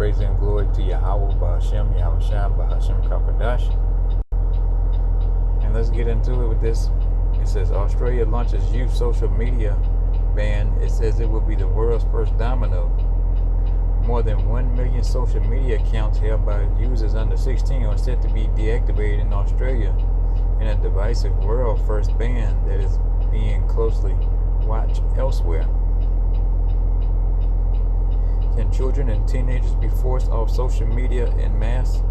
praise and glory to Yahweh, Bahashem, Yahweh Shai, Bahashem Kakadash. And let's get into it with this. It says Australia launches youth social media ban. It says it will be the world's first domino. More than 1 million social media accounts held by users under 16 are set to be deactivated in Australia in a divisive world first ban that is being closely watched elsewhere. Can children and teenagers be forced off social media en masse?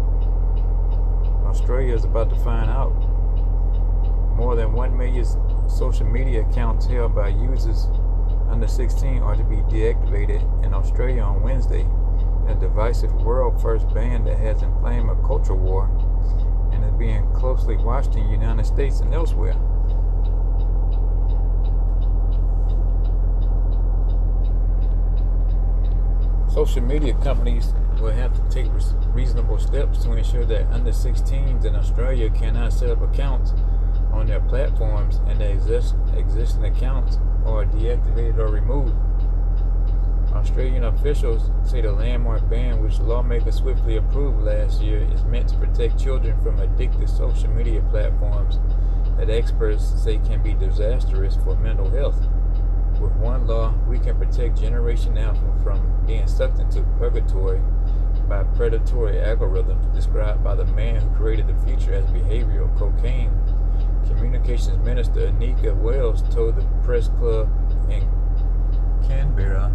Australia is about to find out. More than 1 million social media accounts held by users under 16 are to be deactivated in Australia on Wednesday, a divisive world first ban that has inflamed a culture war and is being closely watched in the United States and elsewhere. Social media companies will have to take reasonable steps to ensure that under 16s in Australia cannot set up accounts on their platforms and that existing accounts are deactivated or removed. Australian officials say the landmark ban, which lawmakers swiftly approved last year, is meant to protect children from addictive social media platforms that experts say can be disastrous for mental health. With one law, we can protect Generation Alpha from being sucked into purgatory by predatory algorithms described by the man who created the future as behavioral cocaine. Communications Minister Anika Wells told the press club in Canberra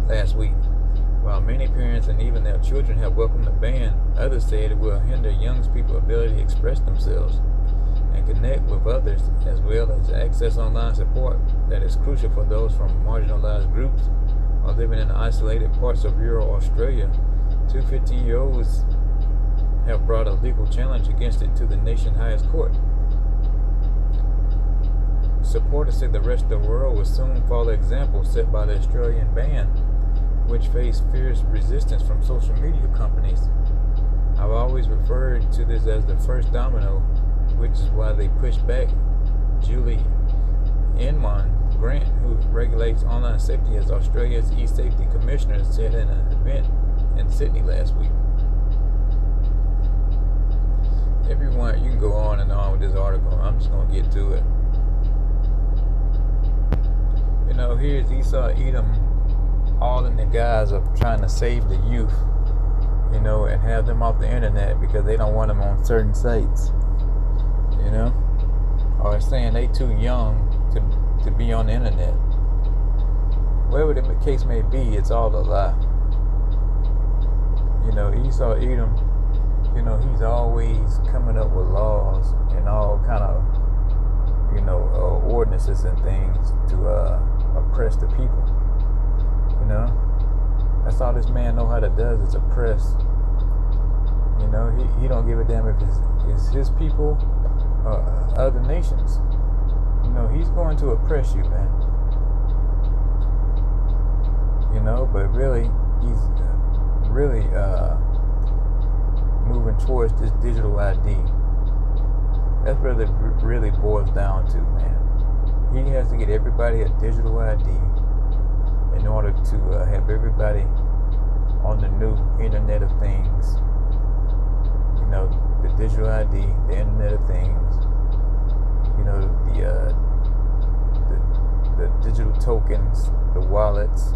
last week. While many parents and even their children have welcomed the ban, others said it will hinder young people's ability to express themselves and connect with others, as well as access online support that is crucial for those from marginalized groups or living in isolated parts of rural Australia. Two 15-year-olds have brought a legal challenge against it to the nation's highest court. Supporters said the rest of the world will soon follow the example set by the Australian ban, which faced fierce resistance from social media companies. I've always referred to this as the first domino, which is why they pushed back. Julie Inman Grant, who regulates online safety as Australia's e-safety commissioner, said in an event in Sydney last week. Everyone, you can go on and on with this article. I'm just going to get to it. You know, here's Esau Edom, all in the guise of trying to save the youth, you know, and have them off the internet because they don't want them on certain sites, you know, or saying they too young to be on the internet. Whatever the case may be, it's all a lie. You know, Esau Edom, you know, he's always coming up with laws and all kind of, you know, ordinances and things to oppress the people. You know, that's all this man know how to does is oppress. You know, he don't give a damn if it's his people or other nations. You know, he's going to oppress you, man. You know, but really, he's really moving towards this digital ID. That's what it really boils down to, man. He has to get everybody a digital ID in order to have everybody on the new Internet of Things. You know, the digital ID, the Internet of Things. You know, the digital tokens, the wallets,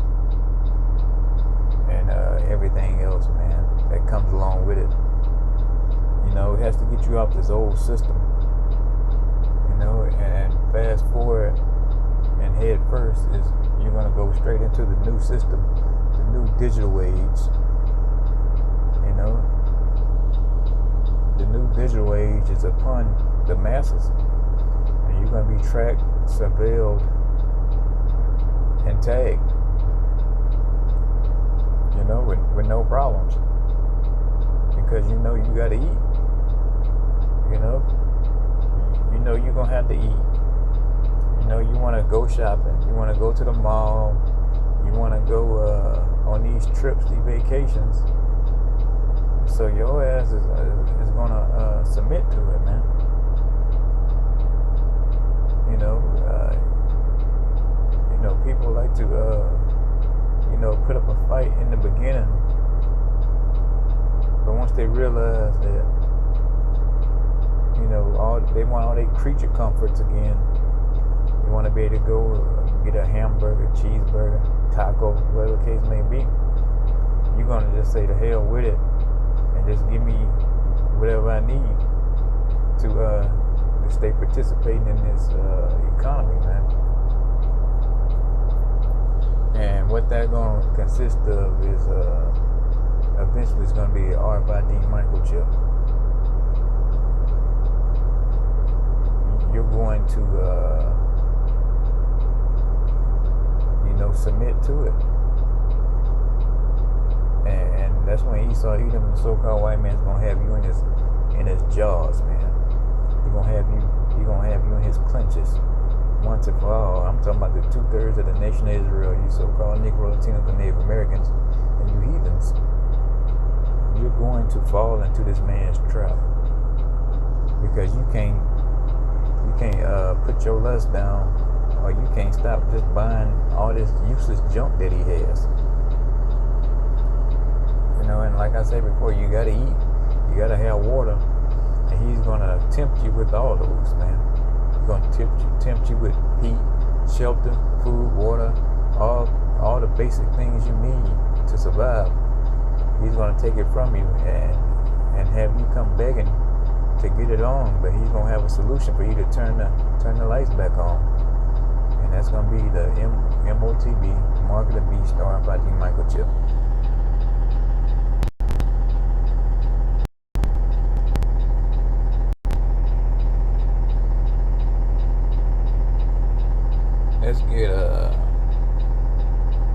and everything else, man, that comes along with it. You know, it has to get you off this old system. You know, and fast forward and head first is you're going to go straight into the new system, the new digital age. You know, the new digital age is upon the masses, and you're going to be tracked, surveilled, and tagged. You know, with no problems, because you know you got to eat. You know you're gonna have to eat. You know, you want to go shopping, you want to go to the mall, you want to go on these trips, these vacations. So your ass is gonna submit to it, man. You know, people like to put up a fight in the beginning. But once they realize that, they want all their creature comforts again. You want to be able to go get a hamburger, cheeseburger, taco, whatever the case may be. You're going to just say to hell with it and just give me whatever I need to stay participating in this economy, man. And what that's going to consist of is eventually it's going to be an RFID microchip. You're going to submit to it. And that's when Esau Edom, the so-called white man's gonna have you in his jaws, man. He's gonna have you in his clenches once and for all. I'm talking about the 2/3 of the nation of Israel, you so-called Negro, Latinos, and Native Americans, and you heathens. You're going to fall into this man's trap because you can't put your lust down, or you can't stop just buying all this useless junk that he has. And like I said before, you gotta eat, you gotta have water, and he's gonna tempt you with all those, man. He's gonna tempt you with heat, shelter, food, water, all the basic things you need to survive. He's gonna take it from you and have you come begging to get it on, but he's gonna have a solution for you to turn the lights back on, and that's gonna be the MOTB, Mark of the Beast, RFID microchip. Let's get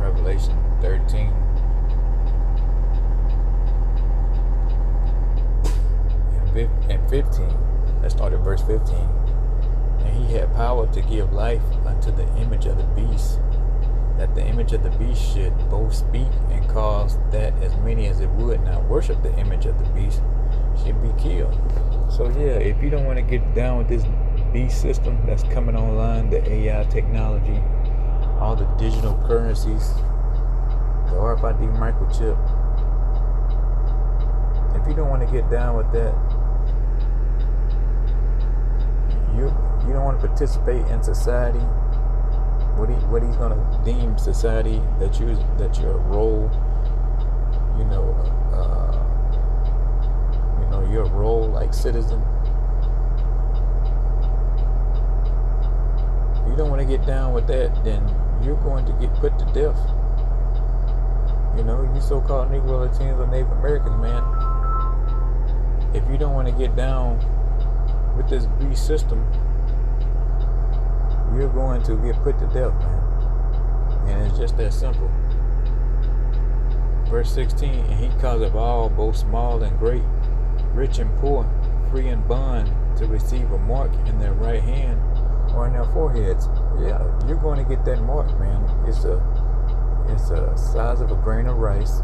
Revelation 13 and 15. Let's start at verse 15. And he had power to give life unto the image of the beast, that the image of the beast should both speak and cause that as many as it would not worship the image of the beast should be killed. So yeah, if you don't want to get down with this beast system that's coming online, the AI technology, all the digital currencies, the RFID microchip, if you don't want to get down with that, you don't want to participate in society, what he's going to deem society, that your role, your role like citizen. If you don't want to get down with that, then you're going to get put to death. You so-called Negro, Latinos, or Native Americans, man. If you don't want to get down with this beast system, you're going to get put to death, man. And it's just that simple. Verse 16, and he causeth all, both small and great, rich and poor, free and bond, to receive a mark in their right hand or in their foreheads. Yeah, you're going to get that mark, man. It's a size of a grain of rice,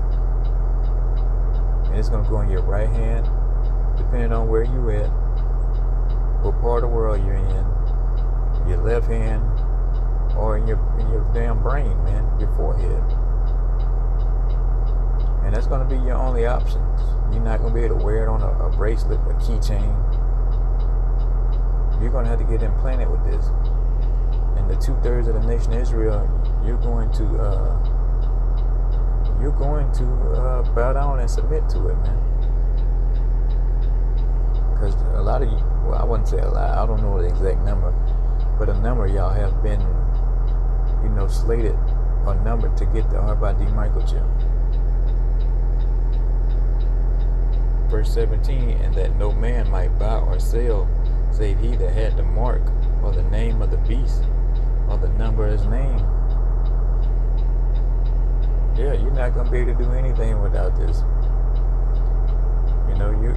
and it's going to go in your right hand, depending on where you at, what part of the world you're in, your left hand, or in your damn brain, man, your forehead. And that's going to be your only options. You're not going to be able to wear it on a bracelet, a keychain. You're going to have to get implanted with this. And the 2/3 of the nation of Israel, you're going to bow down and submit to it, man. Because a lot of you, well, I wouldn't say a lot, I don't know the exact number, but a number of y'all have been, slated or numbered to get the RFID microchip. Verse 17, and that no man might buy or sell, save he that had the mark, or the name of the beast, or the number of his name. Yeah, you're not going to be able to do anything without this.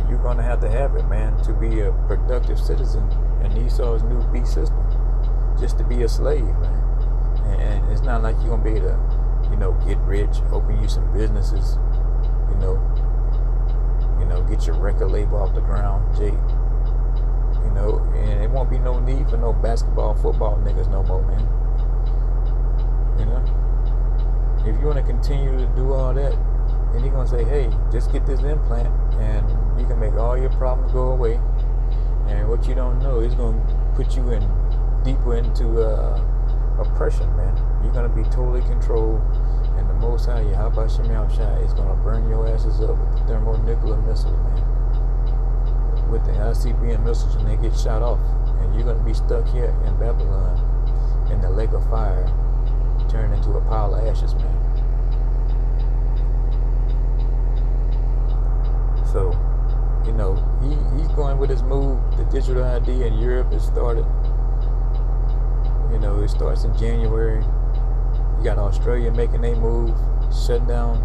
You're going to have it, man, to be a productive citizen in Esau's new beast system. Just to be a slave, man. And it's not like you're going to be able to, get rich, open you some businesses, get your record label off the ground, Jake. And it won't be no need for no basketball, football niggas no more, man. If you going to continue to do all that, and he's going to say, hey, just get this implant and you can make all your problems go away. And what you don't know, he's going to put you in deeper into oppression, man. You're going to be totally controlled, and the Most High, Yahweh Shem Yahushua, is going to burn your asses up with thermonuclear missiles, man. With the ICBM missiles, and they get shot off, and you're going to be stuck here in Babylon in the lake of fire, turned into a pile of ashes, man. So, you know, he's going with his move. The digital ID in Europe has started. You know, it starts in January. You got Australia making their move, shutting down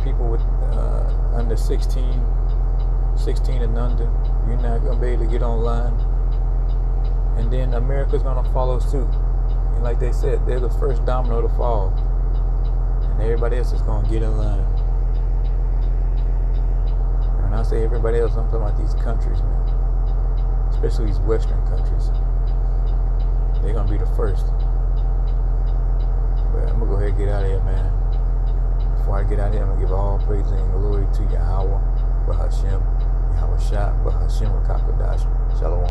people with under 16 and under. You're not going to be able to get online. And then America's going to follow suit. And like they said, they're the first domino to fall. And everybody else is going to get in line. And when I say everybody else, I'm talking about these countries, man. Especially these Western countries. They're going to be the first. But I'm going to go ahead and get out of here, man. Before I get out of here, I'm going to give all praise and glory to Yahweh, Bahashem, Yahweh Shah, Bahashem, Rakakodash. Shalom.